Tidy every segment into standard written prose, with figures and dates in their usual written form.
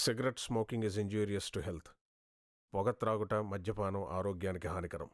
Cigarette smoking is injurious to health. పొగ త్రాగుట, మద్యపానం ఆరోగ్యానికి హానికరం.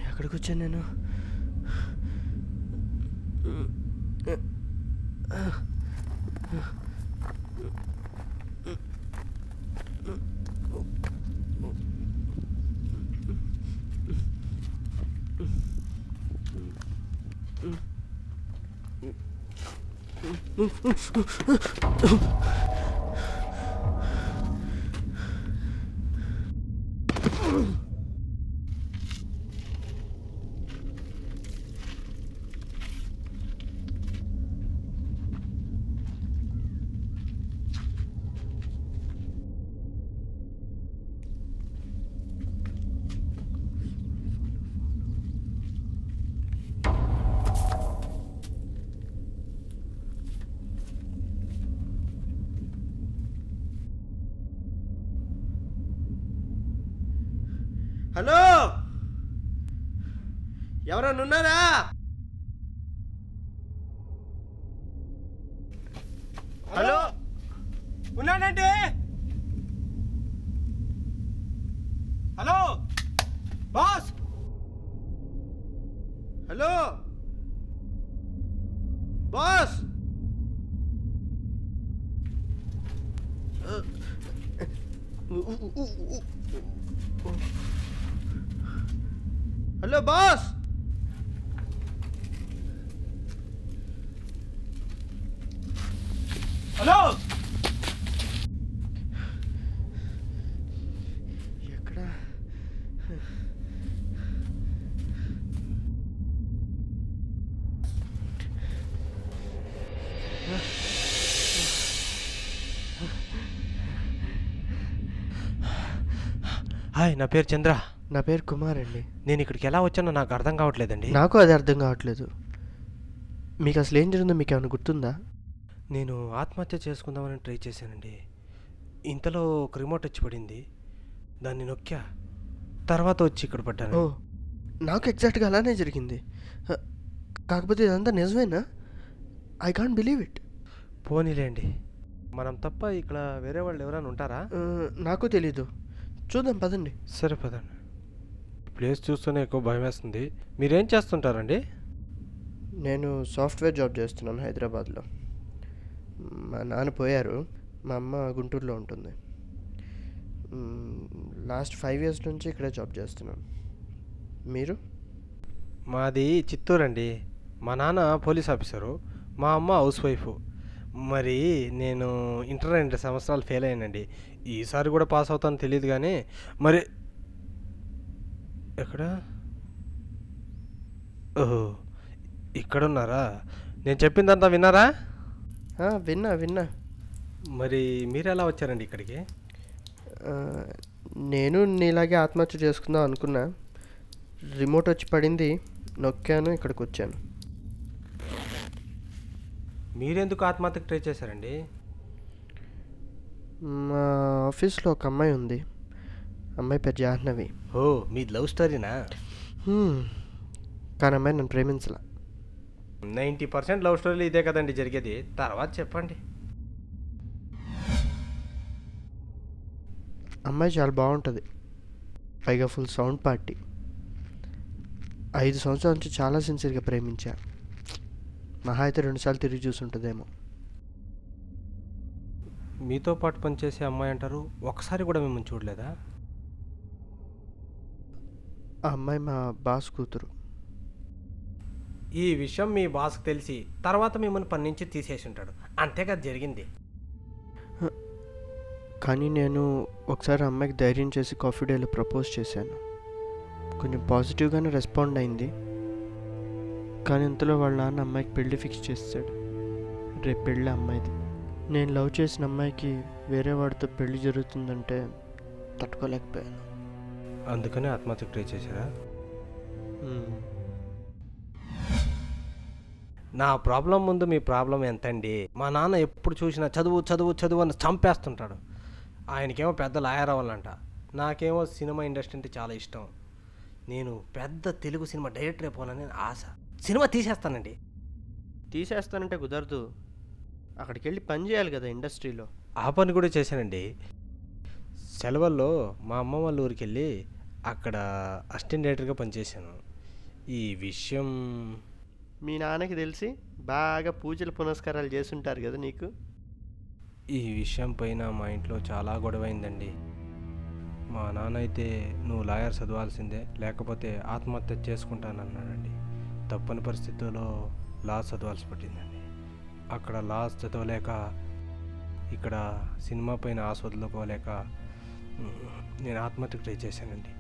ఎక్కడికి వచ్చాను నేను? హలో, ఎవరన్నా ఉన్నారా? హలో, ఉన్నానండి. Hello boss. Hello boss. Hello boss. Hi, నా పేరు చంద్ర. నా పేరు కుమార్ అండి. నేను ఇక్కడికి ఎలా వచ్చానో నాకు అర్థం కావట్లేదండి. నాకు అది అర్థం కావట్లేదు. మీకు అసలు ఏం జరిగిందో మీకు ఏమైనా గుర్తుందా? నేను ఆత్మహత్య చేసుకుందామని ట్రై చేశానండి. ఇంతలో ఒక రిమోట్ వచ్చి పడింది, దాన్ని నొక్కా, తర్వాత వచ్చి ఇక్కడ పడ్డాను. ఓ, నాకు ఎగ్జాక్ట్గా అలానే జరిగింది. కాకపోతే ఇదంతా నిజమేనా? I can't believe it. పోనీలేండి, మనం తప్ప ఇక్కడ వేరే వాళ్ళు ఎవరైనా ఉంటారా? నాకు తెలీదు. చూద్దాం పదండి. సరే పదండి. ప్లేస్ చూస్తూనే ఎక్కువ భయం వేస్తుంది. మీరేం చేస్తుంటారండి? నేను సాఫ్ట్వేర్ జాబ్ చేస్తున్నాను హైదరాబాద్లో. మా నాన్న పోయారు, మా అమ్మ గుంటూరులో ఉంటుంది. లాస్ట్ 5 years నుంచి ఇక్కడే జాబ్ చేస్తున్నాను. మీరు? మాది చిత్తూరు అండి. మా నాన్న పోలీస్ ఆఫీసరు, మా అమ్మ హౌస్ వైఫ్. మరి నేను ఇంటర్ 2 సంవత్సరాలు ఫెయిల్ అయ్యానండి. ఈసారి కూడా పాస్ అవుతానో తెలియదు కానీ మరి ఎక్కడ? ఓహో, ఇక్కడున్నారా? నేను చెప్పిందంతా విన్నారా? విన్నా. మరి మీరు ఎలా వచ్చారండి ఇక్కడికి? నేను నీలాగే ఆత్మహత్య చేసుకుందాం అనుకున్నా. రిమోట్ వచ్చి పడింది, నొక్కాను, ఇక్కడికి వచ్చాను. మీరెందుకు ఆత్మహత్యకు ట్రై చేశారండి? మా ఆఫీస్లో ఒక అమ్మాయి ఉంది. అమ్మాయి పేరు జాహ్నవి. ఓ, మీది లవ్ స్టోరీనా? కానీ అమ్మాయి నన్ను ప్రేమించలా. 90% లవ్ స్టోరీలు ఇదే కదండి జరిగేది. తర్వాత చెప్పండి. అమ్మాయి చాలా బాగుంటుంది, పైగా ఫుల్ సౌండ్ పార్టీ. 5 సంవత్సరాల నుంచి చాలా సిన్సియర్గా ప్రేమించా. మహా అయితే 2 సార్లు తిరిగి చూసుంటుందేమో. మీతో పాటు పనిచేసే అమ్మాయి అంటారు, ఒకసారి కూడా మిమ్మల్ని చూడలేదా? ఆ అమ్మాయి మా బాస్ కూతురు. ఈ విషయం మీ బాస్కి తెలిసి తర్వాత మిమ్మల్ని పని నుంచి తీసేసి ఉంటాడు, అంతేగా జరిగింది. కానీ నేను ఒకసారి అమ్మాయికి ధైర్యం చేసి కాఫీ డేలో ప్రపోజ్ చేశాను. కొంచెం పాజిటివ్గానే రెస్పాండ్ అయింది. కానీ ఇంతలో వాళ్ళ నాన్న అమ్మాయికి పెళ్ళి ఫిక్స్ చేస్తాడు. రేపు పెళ్ళి అమ్మాయిది. నేను లవ్ చేసిన అమ్మాయికి వేరే వాడితో పెళ్ళి జరుగుతుందంటే తట్టుకోలేకపోయాను. అందుకనే ఆత్మహత్యకు ట్రై చేశారా? నా ప్రాబ్లం ముందు మీ ప్రాబ్లం ఎంతండి? మా నాన్న ఎప్పుడు చూసినా చదువు చదువు చదువు అని చంపేస్తుంటాడు. ఆయనకేమో పెద్ద లాయర్ అవ్వాలంట, నాకేమో సినిమా ఇండస్ట్రీ అంటే చాలా ఇష్టం. నేను పెద్ద తెలుగు సినిమా డైరెక్టర్ అయిపోవాలని ఆశ. సినిమా తీసేస్తానండి. తీసేస్తానంటే కుదరదు. అక్కడికి వెళ్ళి పని చేయాలి కదా ఇండస్ట్రీలో. ఆ పని కూడా చేశానండి. సెలవుల్లో మా అమ్మ వాళ్ళ ఊరికి వెళ్ళి అక్కడ అసిస్టెంట్ డైరెక్టర్గా పనిచేశాను. ఈ విషయం మీ నాన్నకి తెలిసి బాగా పూజలు పునస్కారాలు చేస్తుంటారు కదా నీకు. ఈ విషయం పైన మా ఇంట్లో చాలా గొడవైందండి. మా నాన్న అయితే నువ్వు లాయర్ చదవాల్సిందే, లేకపోతే ఆత్మహత్య చేసుకుంటానన్నాడండి. తప్పని పరిస్థితుల్లో లా చదవాల్సి పట్టిందండి. అక్కడ లా చదవలేక, ఇక్కడ సినిమా పైన ఆశ వదులుకోలేక నేను ఆత్మహత్యకు ట్రై చేశానండి.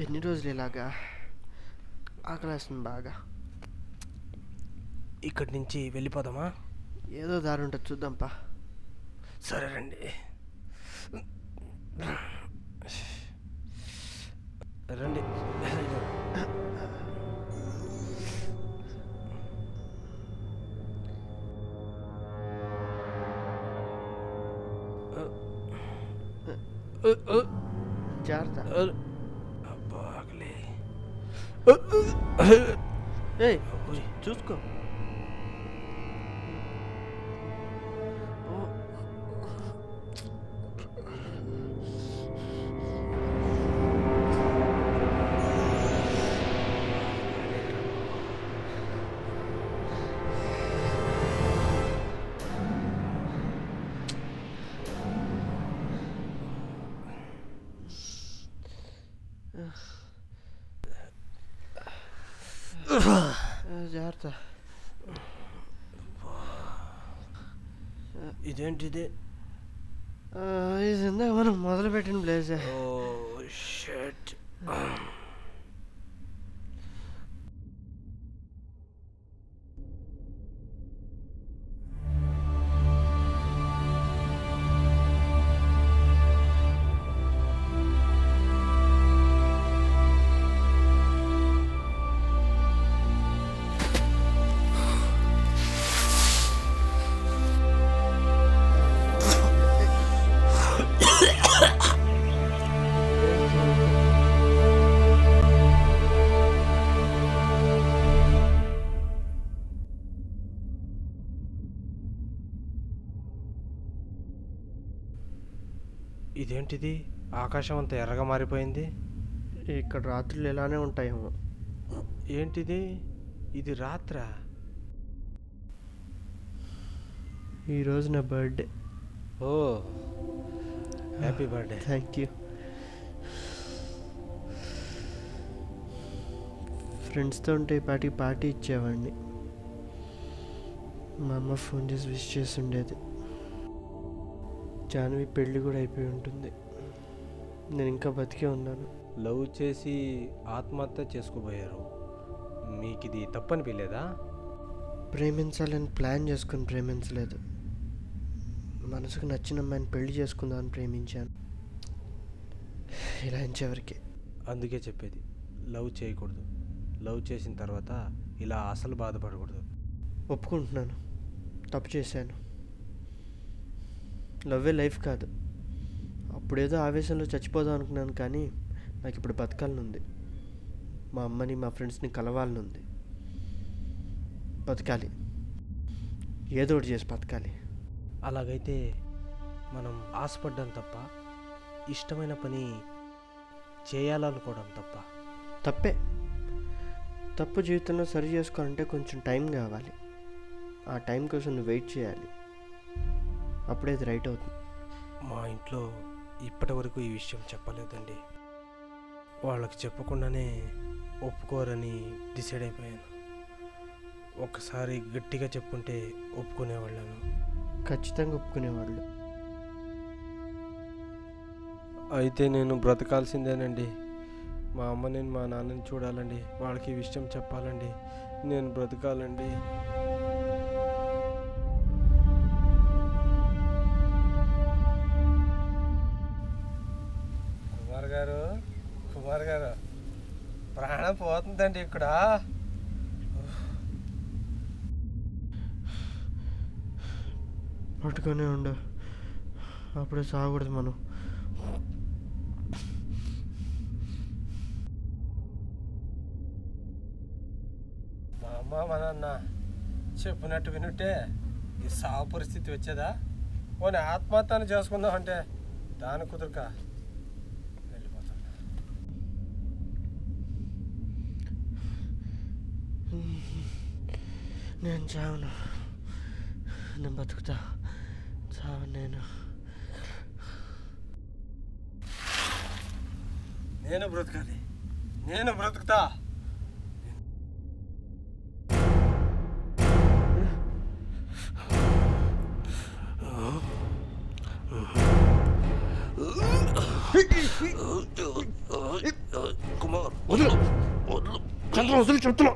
ఎన్ని రోజులు ఇలాగా? ఆకలేస్తుంది బాగా. ఇక్కడి నుంచి వెళ్ళిపోదామా? ఏదో దారి ఉంటుంది, చూద్దాంపా. సరే రండి. రండి. జాగ్రత్త. బాగలే. ఏయ్, చూసుకో. జాగ్రత్త. ఇదేంటిది? ఇది ఇందాక మనం మొదలుపెట్టిన ప్లేసే. ఓ షట్. ఇదేంటిది? ఆకాశం అంతా ఎర్రగా మారిపోయింది. ఇక్కడ రాత్రులు ఇలానే ఉంటాయేమో. ఏంటిది? ఇది రాత్రా? ఈరోజు నా బర్త్డే. ఓ హ్యాపీ బర్త్డే. Thank you. ఫ్రెండ్స్తో ఉంటే ఈ పాటికి పార్టీ ఇచ్చేవాడిని. మా అమ్మ ఫోన్ చేసి విష్ చేసి ఉండేది. జాన్వి పెళ్ళి కూడా అయిపోయి ఉంటుంది. నేను ఇంకా బతికే ఉన్నాను. లవ్ చేసి ఆత్మహత్య చేసుకోబోయారు. మీకు ఇది తప్పనిపించలేదా? ప్రేమించాలని ప్లాన్ చేసుకుని ప్రేమించలేదు. మనసుకు నచ్చిన అమ్మాయిని పెళ్లి చేసుకుందామని ప్రేమించాను. ఇలా చివరికి. అందుకే చెప్పేది, లవ్ చేయకూడదు. లవ్ చేసిన తర్వాత ఇలా అసలు బాధపడకూడదు. ఒప్పుకుంటున్నాను, తప్పు చేశాను. లవ్వే లైఫ్ కాదు. అప్పుడేదో ఆవేశంలో చచ్చిపోదాం అనుకున్నాను, కానీ నాకు ఇప్పుడు బతకాలనుంది. మా అమ్మని మా ఫ్రెండ్స్ని కలవాలనుంది. బతకాలి, ఏదో ఒకటి చేసి బతకాలి. అలాగైతే మనం ఆశపడ్డం తప్ప, ఇష్టమైన పని చేయాలనుకోవడం తప్ప? తప్పే. తప్పు జీవితంలో సరి చేసుకోవాలంటే కొంచెం టైం కావాలి. ఆ టైం కోసం నువ్వు వెయిట్ చేయాలి. అప్పుడే అది రైట్ అవుతుంది. మా ఇంట్లో ఇప్పటి వరకు ఈ విషయం చెప్పలేదండి. వాళ్ళకి చెప్పకుండానే ఒప్పుకోరని డిసైడ్ అయిపోయాను. ఒక్కసారి గట్టిగా చెప్పుంటే ఒప్పుకునేవాళ్ళను. ఖచ్చితంగా ఒప్పుకునేవాళ్ళు. అయితే నేను బ్రతకాల్సిందేనండి. మా అమ్మని మా నాన్నని చూడాలండి. వాళ్ళకి ఈ విషయం చెప్పాలండి. నేను బ్రతకాలండి. కుమార్ గారు ప్రాణం పోతుందండి ఇక్కడ. పట్టుకొని ఉండు, అప్పుడే సాగకూడదు మనం. మా అమ్మ మా నాన్న చెప్పినట్టు వినుంటే ఈ సాగు పరిస్థితి వచ్చేదా? పోనీ ఆత్మహత్యను చేసుకుందాం అంటే దాని కుదురుక వెళ్ళిపోతాను. నేను చావను, నేను బతుకుతా. చావను నేను బ్రతకాలి, నేను బ్రతుకుతా. కుమార్ వదులు, చంద్ర వదులు చెప్తున్నా.